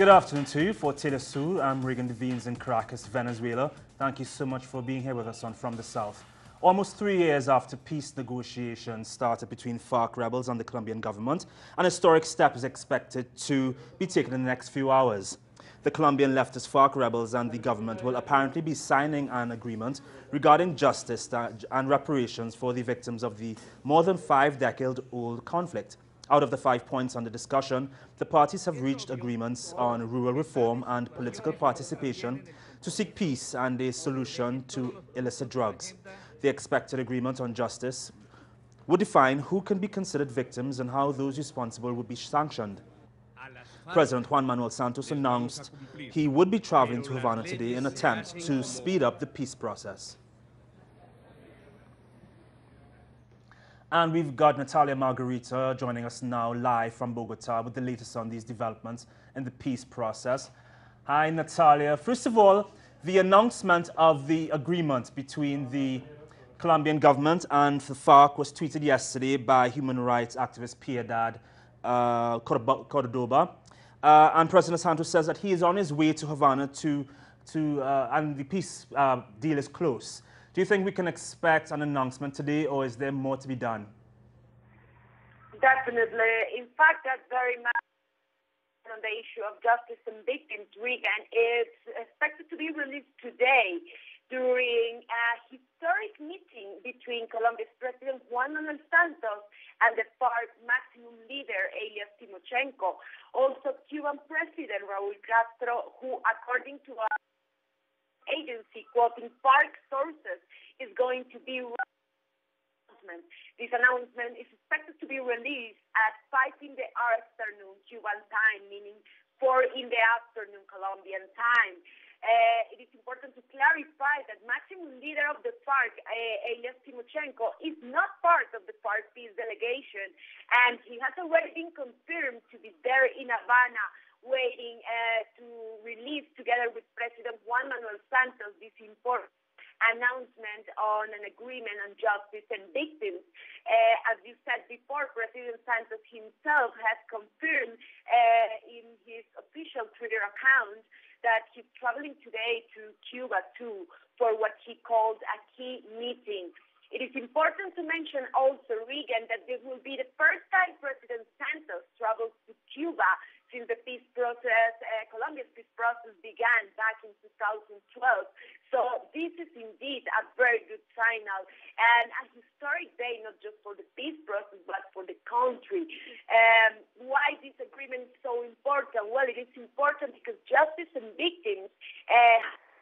Good afternoon to you. For Taylor Sue, I'm Regan Devines in Caracas, Venezuela. Thank you so much for being here with us on From the South. Almost 3 years after peace negotiations started between FARC rebels and the Colombian government, an historic step is expected to be taken in the next few hours. The Colombian leftist FARC rebels and the government will apparently be signing an agreement regarding justice and reparations for the victims of the more than 5-decade-old conflict. Out of the 5 points under discussion, the parties have reached agreements on rural reform and political participation to seek peace and a solution to illicit drugs. The expected agreement on justice would define who can be considered victims and how those responsible would be sanctioned. President Juan Manuel Santos announced he would be traveling to Havana today in an attempt to speed up the peace process. And we've got Natalia Margarita joining us now live from Bogota with the latest on these developments in the peace process. Hi, Natalia. First of all, the announcement of the agreement between the Colombian government and the FARC was tweeted yesterday by human rights activist Piedad Cordoba. And President Santos says that he is on his way to Havana and the peace deal is close. Do you think we can expect an announcement today, or is there more to be done? Definitely. In fact, that's very much on the issue of justice and victims, Regan. It's expected to be released today during a historic meeting between Colombia's President Juan Manuel Santos and the FARC maximum leader, alias Timochenko. Also, Cuban President Raúl Castro, who, according to our agency, quoting FARC sources, is going to be announcement. This announcement is expected to be released at 5 in the afternoon Cuban time, meaning 4 in the afternoon Colombian time. It is important to clarify that maximum leader of the FARC, alias Timochenko, is not part of the FARC peace delegation, and he has already been confirmed to be there in Havana, waiting to release, together with President Juan Manuel Santos, this important announcement on an agreement on justice and victims. As you said before, President Santos himself has confirmed in his official Twitter account that he's traveling today to Cuba too for what he called a key meeting. It is important to mention also, Regan, that this will be the first time President Santos travels to Cuba since the peace process, Colombia's peace process began back in 2012. So this is indeed a very good signal and a historic day, not just for the peace process, but for the country. Why this agreement is so important? Well, it is important because justice and victims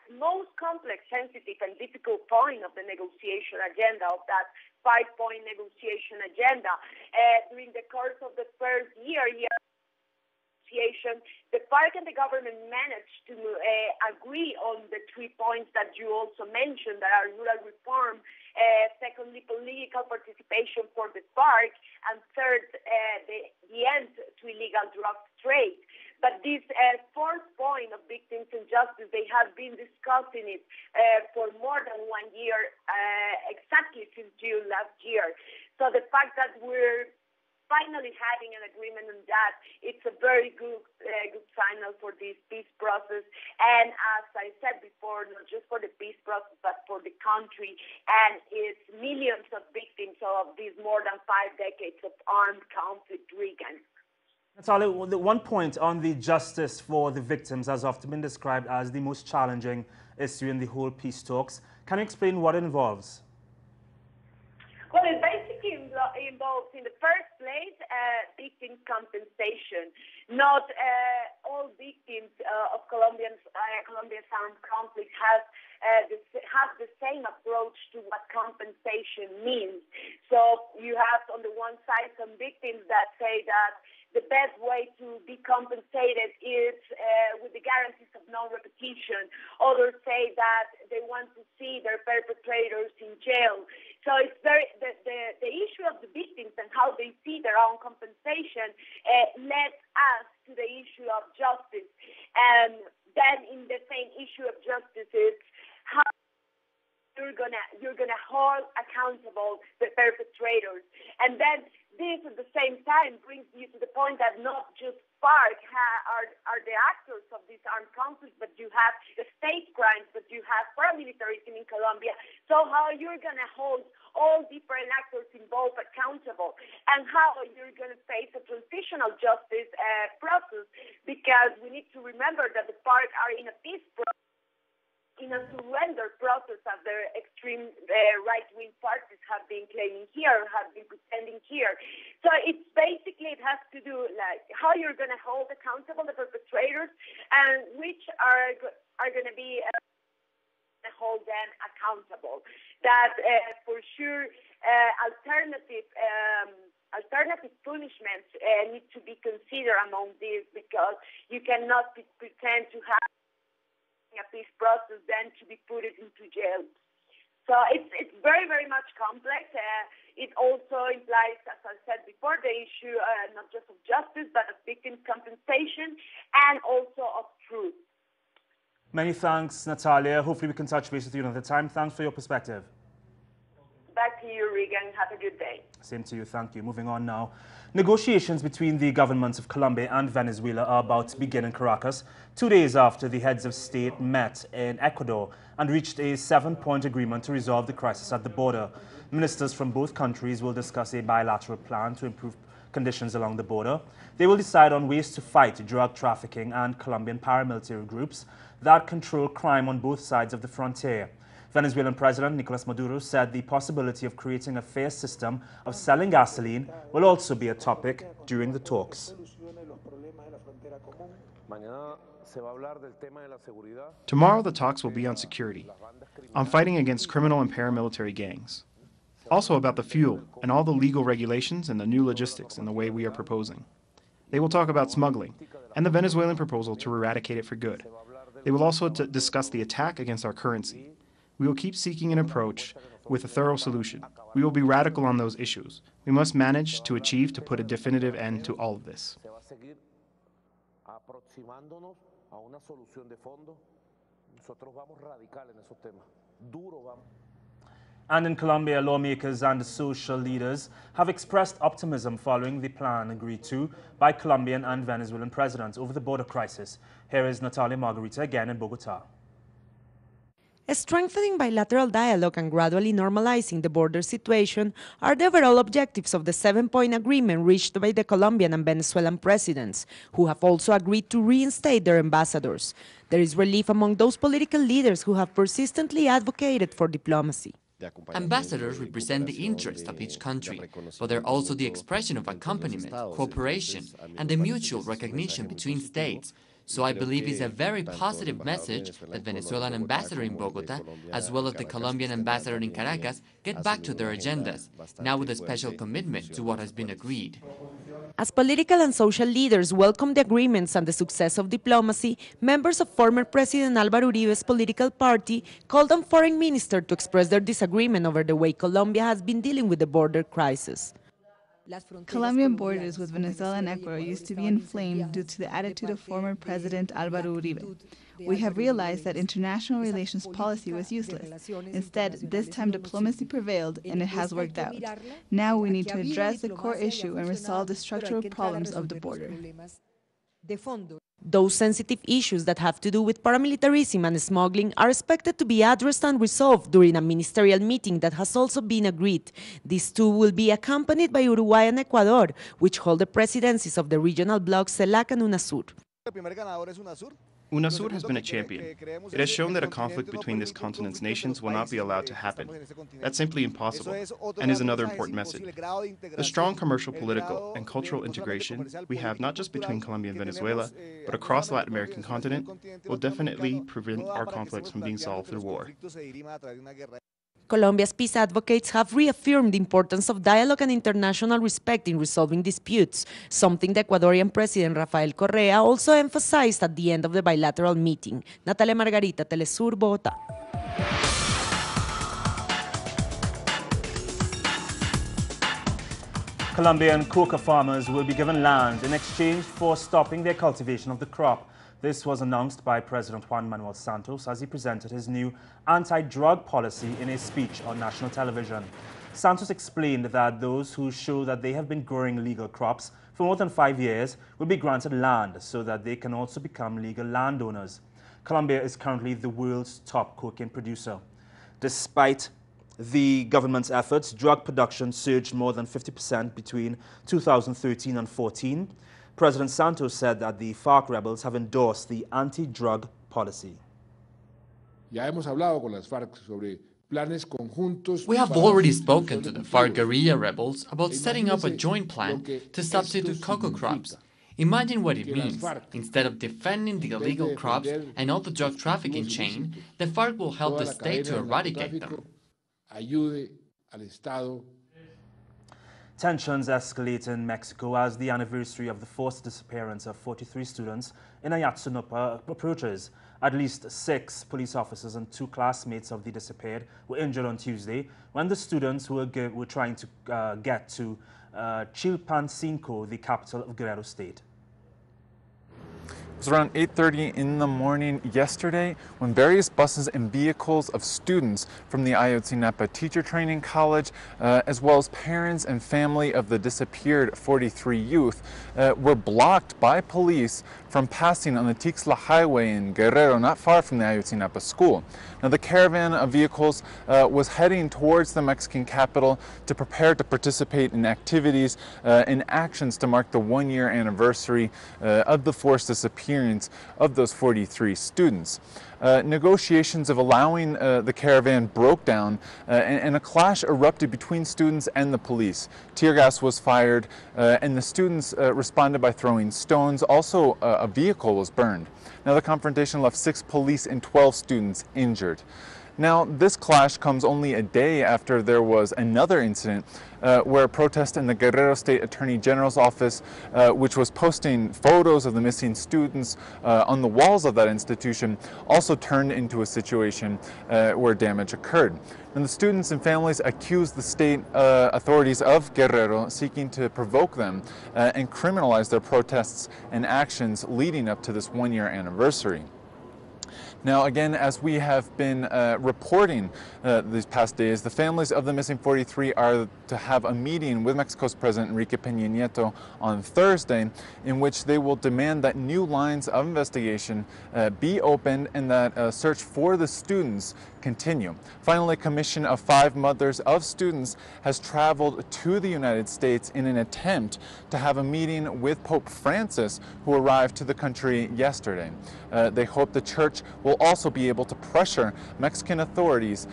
most complex, sensitive, and difficult point of the negotiation agenda, of that 5-point negotiation agenda. During the course of the first year negotiation, the FARC and the government managed to agree on the 3 points that you also mentioned, that are rural reform, secondly, political participation for the FARC, and third, the end to illegal drug trade. But this 4th point of victims and justice, they have been discussing it for more than 1 year, exactly since June last year. So the fact that we're finally having an agreement on that, it's a very good signal for this peace process. And as I said before, not just for the peace process, but for the country and its millions of victims of these more than 5 decades of armed conflict, Regan. Natalia, the one point on the justice for the victims has often been described as the most challenging issue in the whole peace talks. Can you explain what it involves? Well, it basically involves, in the first place, victim compensation. Not all victims of Colombia's armed conflict have the same approach to what compensation means. So you have, on the one side, some victims that say that the best way to be compensated is with the guarantees of non-repetition. Others say that they want to see their perpetrators in jail. So it's the issue of the victims and how they see their own compensation led us to the issue of justice. And then in the same issue of justice is how you're gonna hold accountable the perpetrators. And then this at the same time brings you to the point that not just FARC are the actors of this armed conflict, but you have the state crimes, but you have paramilitarism in Colombia. So how you're going to hold all different actors involved accountable, and how you're going to face a transitional justice process, because we need to remember that the FARC are in a peace process, in a surrender process, as the extreme right-wing parties have been claiming here, have been pretending here. So it's basically, it has to do like how you're going to hold accountable the perpetrators, and which are going to be hold them accountable. That for sure alternative punishments need to be considered among these, because you cannot pretend to have a peace process then to be put into jail. So it's very, very much complex. It also implies, as I said before, the issue not just of justice, but of victim compensation and also of truth. Many thanks, Natalia. Hopefully we can touch base with you another time. Thanks for your perspective. Back to you, Regan. Have a good day. Same to you. Thank you. Moving on now. Negotiations between the governments of Colombia and Venezuela are about to begin in Caracas, 2 days after the heads of state met in Ecuador and reached a 7-point agreement to resolve the crisis at the border. Ministers from both countries will discuss a bilateral plan to improve conditions along the border. They will decide on ways to fight drug trafficking and Colombian paramilitary groups that control crime on both sides of the frontier. Venezuelan President Nicolas Maduro said the possibility of creating a fair system of selling gasoline will also be a topic during the talks. Tomorrow the talks will be on security, on fighting against criminal and paramilitary gangs, also about the fuel and all the legal regulations and the new logistics in the way we are proposing. They will talk about smuggling and the Venezuelan proposal to eradicate it for good. They will also discuss the attack against our currency. We will keep seeking an approach with a thorough solution. We will be radical on those issues. We must manage to achieve to put a definitive end to all of this. And in Colombia, lawmakers and social leaders have expressed optimism following the plan agreed to by Colombian and Venezuelan presidents over the border crisis. Here is Natalia Margarita again in Bogota. Strengthening bilateral dialogue and gradually normalizing the border situation are the overall objectives of the 7-point agreement reached by the Colombian and Venezuelan presidents, who have also agreed to reinstate their ambassadors. There is relief among those political leaders who have persistently advocated for diplomacy. Ambassadors represent the interest of each country, but they're also the expression of accompaniment, cooperation, and the mutual recognition between states. So I believe it's a very positive message that Venezuelan ambassador in Bogota, as well as the Colombian ambassador in Caracas, get back to their agendas, now with a special commitment to what has been agreed. As political and social leaders welcome the agreements and the success of diplomacy, members of former President Álvaro Uribe's political party called on foreign minister to express their disagreement over the way Colombia has been dealing with the border crisis. Colombian borders with Venezuela and Ecuador used to be inflamed due to the attitude of former President Álvaro Uribe. We have realized that international relations policy was useless. Instead, this time diplomacy prevailed and it has worked out. Now we need to address the core issue and resolve the structural problems of the border. Those sensitive issues that have to do with paramilitarism and smuggling are expected to be addressed and resolved during a ministerial meeting that has also been agreed. These two will be accompanied by Uruguay and Ecuador, which hold the presidencies of the regional blocs CELAC and UNASUR. UNASUR has been a champion. It has shown that a conflict between this continent's nations will not be allowed to happen. That's simply impossible, and is another important message. The strong commercial, political, and cultural integration we have not just between Colombia and Venezuela, but across the Latin American continent will definitely prevent our conflicts from being solved through war. Colombia's peace advocates have reaffirmed the importance of dialogue and international respect in resolving disputes, something the Ecuadorian President Rafael Correa also emphasized at the end of the bilateral meeting. Natalia Margarita, Telesur, Bogotá. Colombian coca farmers will be given land in exchange for stopping their cultivation of the crop. This was announced by President Juan Manuel Santos as he presented his new anti-drug policy in a speech on national television. Santos explained that those who show that they have been growing legal crops for more than 5 years will be granted land so that they can also become legal landowners. Colombia is currently the world's top cocaine producer. Despite the government's efforts, drug production surged more than 50% between 2013 and 14. President Santos said that the FARC rebels have endorsed the anti-drug policy. Ya hemos hablado con las FARC sobre planes conjuntos. We have already spoken to the FARC guerrilla rebels about setting up a joint plan to substitute cocoa crops. Imagine what it means. Instead of defending the illegal crops and all the drug trafficking chain, the FARC will help the state to eradicate them. Ayude al Estado. Tensions escalate in Mexico as the anniversary of the forced disappearance of 43 students in Ayotzinapa approaches. At least 6 police officers and 2 classmates of the disappeared were injured on Tuesday when the students were trying to get to Chilpancingo, the capital of Guerrero State. It was around 8:30 in the morning yesterday when various buses and vehicles of students from the Ayotzinapa Teacher Training College, as well as parents and family of the disappeared 43 youth, were blocked by police from passing on the Tixla Highway in Guerrero, not far from the Ayotzinapa school. Now, the caravan of vehicles was heading towards the Mexican capital to prepare to participate in activities and actions to mark the 1-year anniversary of the forced disappearance of those 43 students. Negotiations of allowing the caravan broke down and a clash erupted between students and the police. Tear gas was fired and the students responded by throwing stones. Also, a vehicle was burned. Now, the confrontation left 6 police and 12 students injured. Now, this clash comes only a day after there was another incident where a protest in the Guerrero State Attorney General's office, which was posting photos of the missing students on the walls of that institution, also turned into a situation where damage occurred. And the students and families accused the state authorities of Guerrero seeking to provoke them and criminalize their protests and actions leading up to this 1-year anniversary. Now, again, as we have been reporting these past days, the families of the missing 43 are to have a meeting with Mexico's President Enrique Peña Nieto on Thursday, in which they will demand that new lines of investigation be opened and that a search for the students continue. Finally, a commission of 5 mothers of students has traveled to the United States in an attempt to have a meeting with Pope Francis, who arrived to the country yesterday. They hope the church will also be able to pressure Mexican authorities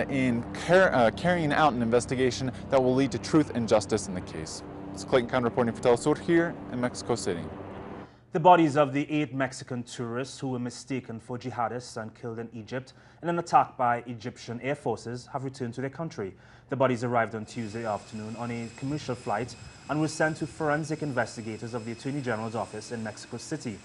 in carrying out an investigation that will lead to truth and justice in the case. It's Clayton Khan reporting for Telesur here in Mexico City. The bodies of the 8 Mexican tourists who were mistaken for jihadists and killed in Egypt in an attack by Egyptian air forces have returned to their country. The bodies arrived on Tuesday afternoon on a commercial flight and were sent to forensic investigators of the Attorney General's office in Mexico City.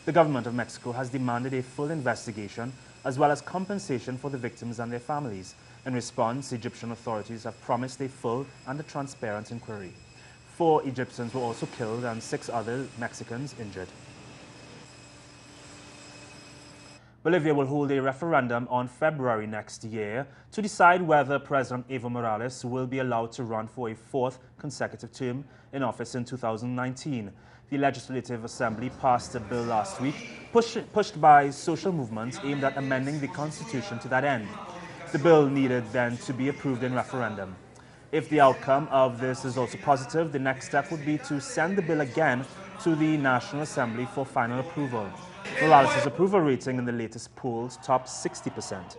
The government of Mexico has demanded a full investigation as well as compensation for the victims and their families. In response, Egyptian authorities have promised a full and a transparent inquiry. 4 Egyptians were also killed and 6 other Mexicans injured. Bolivia will hold a referendum on February next year to decide whether President Evo Morales will be allowed to run for a 4th consecutive term in office in 2019. The Legislative Assembly passed a bill last week, pushed by social movements aimed at amending the Constitution to that end. The bill needed then to be approved in referendum. If the outcome of this is also positive, the next step would be to send the bill again to the National Assembly for final approval. Morales' approval rating in the latest polls topped 60%.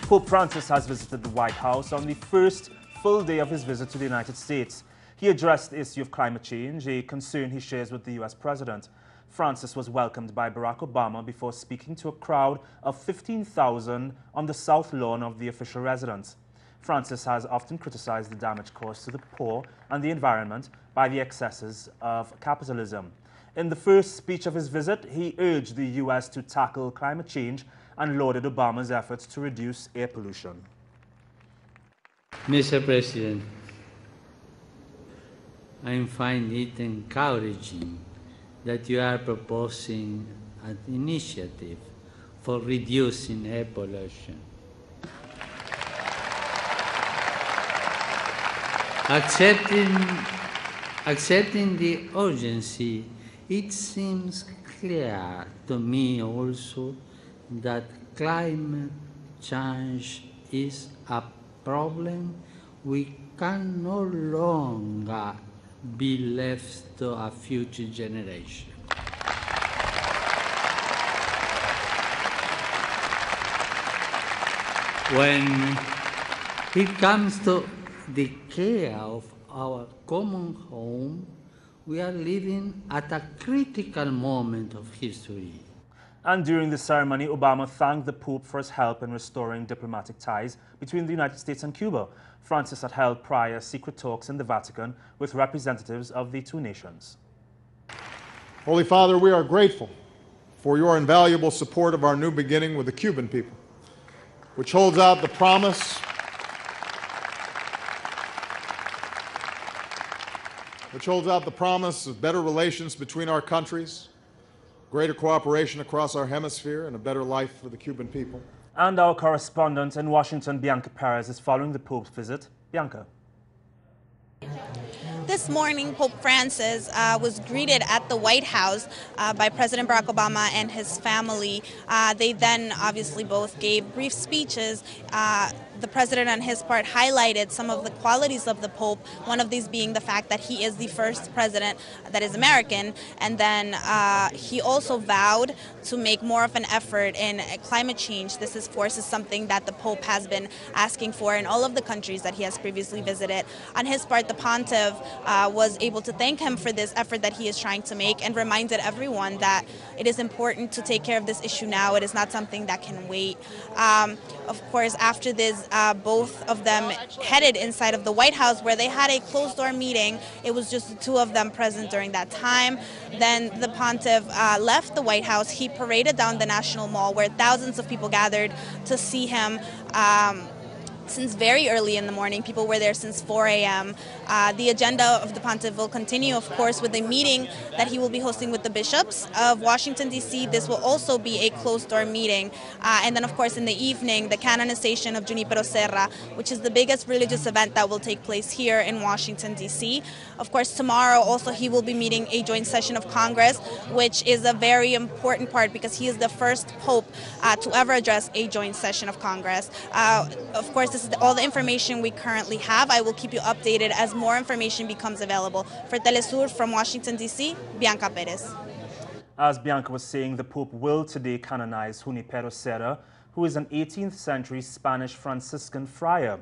Pope Francis has visited the White House on the first full day of his visit to the United States. He addressed the issue of climate change, a concern he shares with the U.S. President. Francis was welcomed by Barack Obama before speaking to a crowd of 15,000 on the south lawn of the official residence. Francis has often criticized the damage caused to the poor and the environment by the excesses of capitalism. In the first speech of his visit, he urged the U.S. to tackle climate change and lauded Obama's efforts to reduce air pollution. Mr. President, I find it encouraging that you are proposing an initiative for reducing air pollution. Accepting the urgency, it seems clear to me also that climate change is a problem we can no longer be left to a future generation. When it comes to the care of our common home, we are living at a critical moment of history. And during the ceremony, Obama thanked the Pope for his help in restoring diplomatic ties between the United States and Cuba. Francis had held prior secret talks in the Vatican with representatives of the two nations. Holy Father, we are grateful for your invaluable support of our new beginning with the Cuban people, which holds out the promise of better relations between our countries, greater cooperation across our hemisphere, and a better life for the Cuban people. And our correspondent in Washington, Bianca Perez, is following the Pope's visit. Bianca. This morning, Pope Francis was greeted at the White House by President Barack Obama and his family. They then obviously both gave brief speeches. The president on his part highlighted some of the qualities of the Pope, one of these being the fact that he is the first president that is American, and then he also vowed to make more of an effort in climate change. This, of course, is something that the Pope has been asking for in all of the countries that he has previously visited. On his part, the pontiff was able to thank him for this effort that he is trying to make and reminded everyone that it is important to take care of this issue now. It is not something that can wait. Of course, after this, both of them headed inside of the White House where they had a closed-door meeting. It was just the two of them present during that time. Then the pontiff left the White House. He paraded down the National Mall where thousands of people gathered to see him. Since very early in the morning. People were there since 4 a.m. The agenda of the pontiff will continue, of course, with a meeting that he will be hosting with the bishops of Washington, D.C. This will also be a closed-door meeting. And then, of course, in the evening, the canonization of Junipero Serra, which is the biggest religious event that will take place here in Washington, D.C. Of course, tomorrow also he will be meeting a joint session of Congress, which is a very important part because he is the first pope to ever address a joint session of Congress. Of course, this is all the information we currently have. I will keep you updated as more information becomes available. For Telesur from Washington, D.C., Bianca Perez. As Bianca was saying, the Pope will today canonize Junipero Serra, who is an 18th century Spanish Franciscan friar.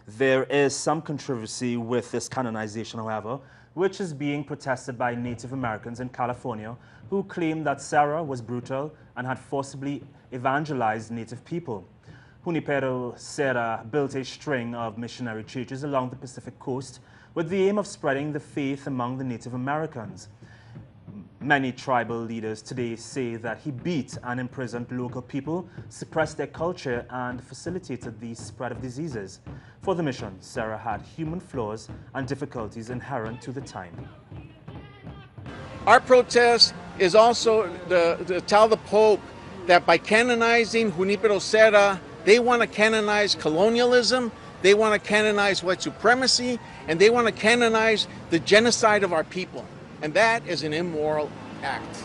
There is some controversy with this canonization, however, which is being protested by Native Americans in California who claim that Serra was brutal and had forcibly evangelized Native people. Junipero Serra built a string of missionary churches along the Pacific coast with the aim of spreading the faith among the Native Americans. Many tribal leaders today say that he beat and imprisoned local people, suppressed their culture, and facilitated the spread of diseases. For the mission, Serra had human flaws and difficulties inherent to the time. Our protest is also to tell the Pope that by canonizing Junipero Serra, they want to canonize colonialism, they want to canonize white supremacy, and they want to canonize the genocide of our people. And that is an immoral act.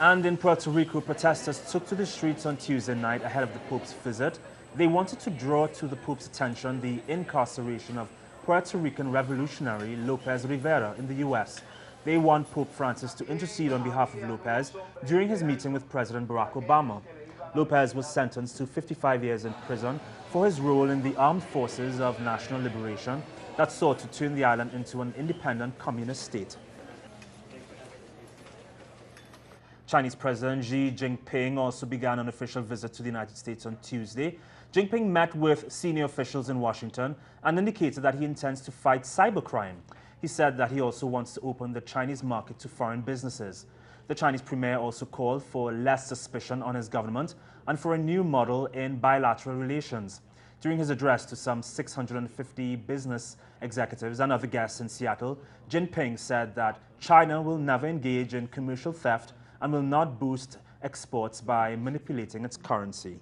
And in Puerto Rico, protesters took to the streets on Tuesday night ahead of the Pope's visit. They wanted to draw to the Pope's attention the incarceration of Puerto Rican revolutionary Lopez Rivera in the U.S. They want Pope Francis to intercede on behalf of Lopez during his meeting with President Barack Obama. Lopez was sentenced to 55 years in prison for his role in the armed forces of national liberation that sought to turn the island into an independent communist state. Chinese President Xi Jinping also began an official visit to the United States on Tuesday. Jinping met with senior officials in Washington and indicated that he intends to fight cybercrime. He said that he also wants to open the Chinese market to foreign businesses. The Chinese premier also called for less suspicion on his government and for a new model in bilateral relations. During his address to some 650 business executives and other guests in Seattle, Jinping said that China will never engage in commercial theft and will not boost exports by manipulating its currency.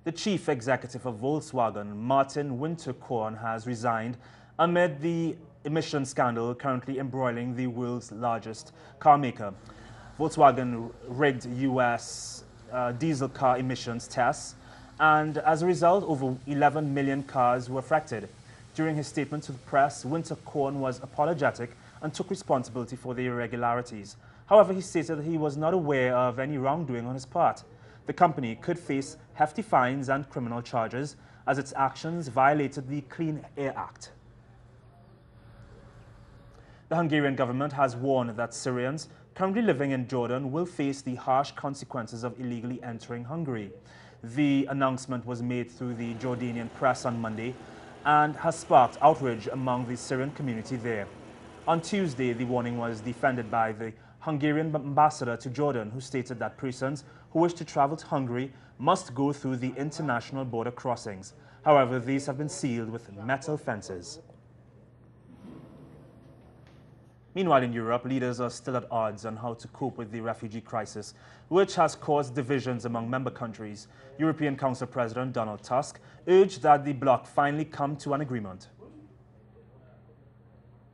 The chief executive of Volkswagen, Martin Winterkorn, has resigned amid the emission scandal currently embroiling the world's largest car maker. Volkswagen rigged U.S. Diesel car emissions tests, and as a result, over 11 million cars were affected. During his statement to the press, Winterkorn was apologetic and took responsibility for the irregularities. However, he stated that he was not aware of any wrongdoing on his part. The company could face hefty fines and criminal charges as its actions violated the Clean Air Act. The Hungarian government has warned that Syrians currently living in Jordan will face the harsh consequences of illegally entering Hungary. The announcement was made through the Jordanian press on Monday and has sparked outrage among the Syrian community there. On Tuesday, the warning was defended by the Hungarian ambassador to Jordan, who stated that persons who wish to travel to Hungary must go through the international border crossings. However, these have been sealed with metal fences. Meanwhile, in Europe, leaders are still at odds on how to cope with the refugee crisis, which has caused divisions among member countries. European Council President Donald Tusk urged that the bloc finally come to an agreement.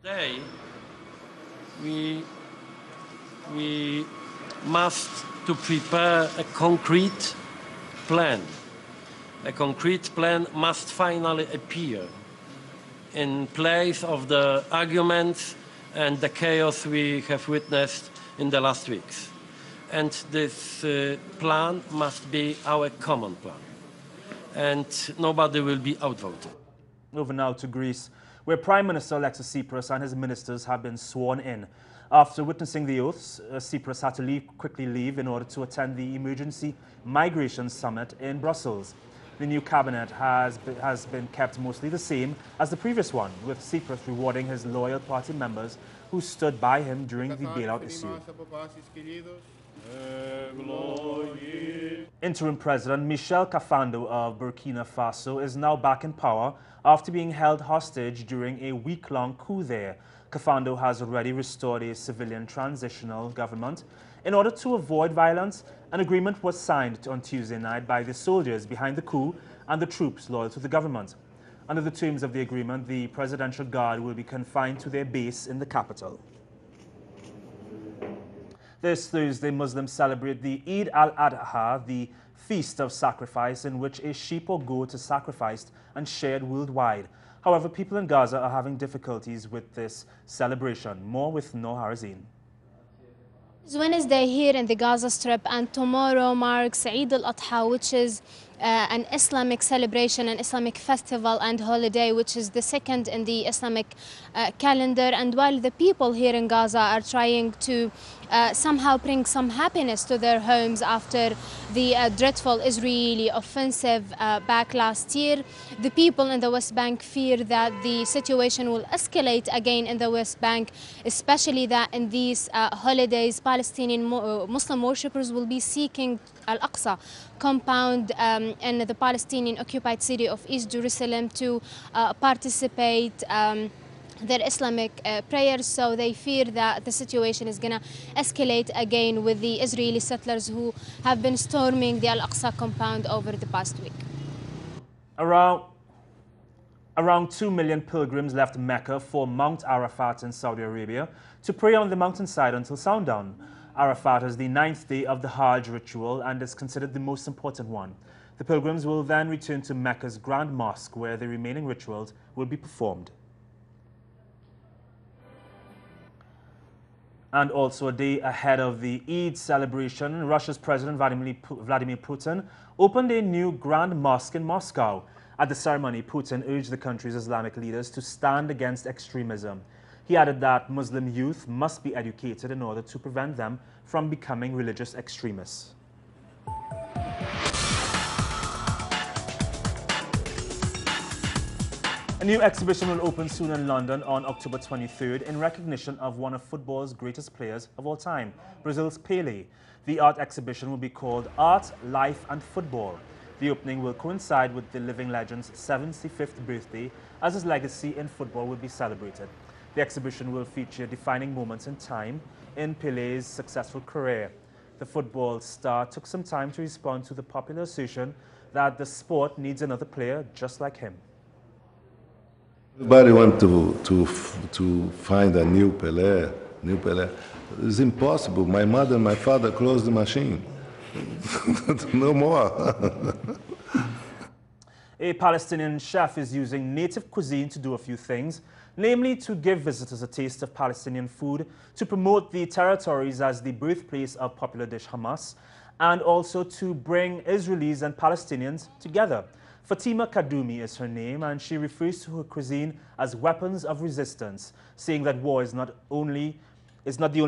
Today, we must to prepare a concrete plan. A concrete plan must finally appear in place of the arguments and the chaos we have witnessed in the last weeks. And this plan must be our common plan. And nobody will be outvoted. Over now to Greece, where Prime Minister Alexis Tsipras and his ministers have been sworn in. After witnessing the oaths, Tsipras had to quickly leave in order to attend the Emergency Migration Summit in Brussels. The new cabinet has been kept mostly the same as the previous one, with Tsipras rewarding his loyal party members who stood by him during the bailout issue. Interim President Michel Kafando of Burkina Faso is now back in power after being held hostage during a week-long coup there. Kafando has already restored a civilian transitional government. In order to avoid violence, an agreement was signed on Tuesday night by the soldiers behind the coup and the troops loyal to the government. Under the terms of the agreement, the Presidential Guard will be confined to their base in the capital. This Thursday, Muslims celebrate the Eid al-Adha, the feast of sacrifice in which a sheep or goat is sacrificed and shared worldwide. However, people in Gaza are having difficulties with this celebration. More with Noor Harazin. It's Wednesday here in the Gaza Strip, and tomorrow marks Eid al-Adha, which is an Islamic celebration, an Islamic festival and holiday, which is the second in the Islamic calendar. And while the people here in Gaza are trying to somehow bring some happiness to their homes after the dreadful Israeli offensive back last year, the people in the West Bank fear that the situation will escalate again in the West Bank, especially that in these holidays, Palestinian Muslim worshippers will be seeking Al-Aqsa compound in the Palestinian occupied city of East Jerusalem to participate their Islamic prayers. So they fear that the situation is going to escalate again with the Israeli settlers who have been storming the Al-Aqsa compound over the past week. Around 2 million pilgrims left Mecca for Mount Arafat in Saudi Arabia to pray on the mountainside until sundown. Arafat is the 9th day of the Hajj ritual and is considered the most important one. The pilgrims will then return to Mecca's Grand Mosque, where the remaining rituals will be performed. And also a day ahead of the Eid celebration, Russia's President Vladimir Putin opened a new Grand Mosque in Moscow. At the ceremony, Putin urged the country's Islamic leaders to stand against extremism. He added that Muslim youth must be educated in order to prevent them from becoming religious extremists. A new exhibition will open soon in London on October 23rd in recognition of one of football's greatest players of all time, Brazil's Pelé. The art exhibition will be called Art, Life and Football. The opening will coincide with the living legend's 75th birthday, as his legacy in football will be celebrated. The exhibition will feature defining moments in time in Pele's successful career. The football star took some time to respond to the popular assertion that the sport needs another player just like him. Everybody wants to find a new Pelé. It's impossible. My mother and my father closed the machine. No more. A Palestinian chef is using native cuisine to do a few things, namely to give visitors a taste of Palestinian food, to promote the territories as the birthplace of popular dish hummus, and also to bring Israelis and Palestinians together. Fatima Kadumi is her name, and she refers to her cuisine as weapons of resistance, saying that war is not the only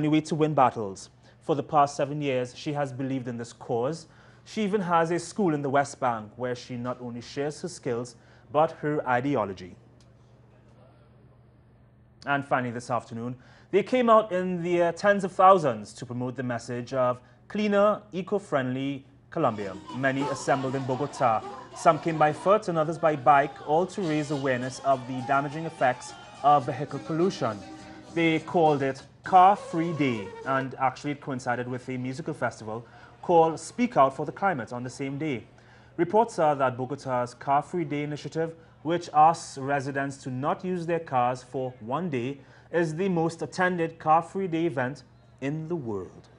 way to win battles. For the past 7 years, she has believed in this cause. She even has a school in the West Bank where she not only shares her skills, but her ideology. And finally this afternoon, they came out in the tens of thousands to promote the message of cleaner, eco-friendly Colombia. Many assembled in Bogota. Some came by foot and others by bike, all to raise awareness of the damaging effects of vehicle pollution. They called it Car Free Day, and actually it coincided with a musical festival called Speak Out for the Climate on the same day. Reports are that Bogota's Car Free Day initiative, which asks residents to not use their cars for one day, is the most attended Car Free Day event in the world.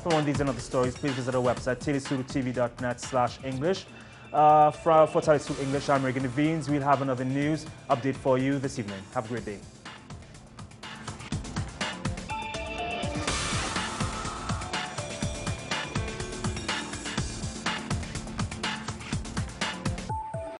For more on these and other stories, please visit our website, telesurtv.net/English. For Telesur English, I'm Regan Devines. We'll have another news update for you this evening. Have a great day.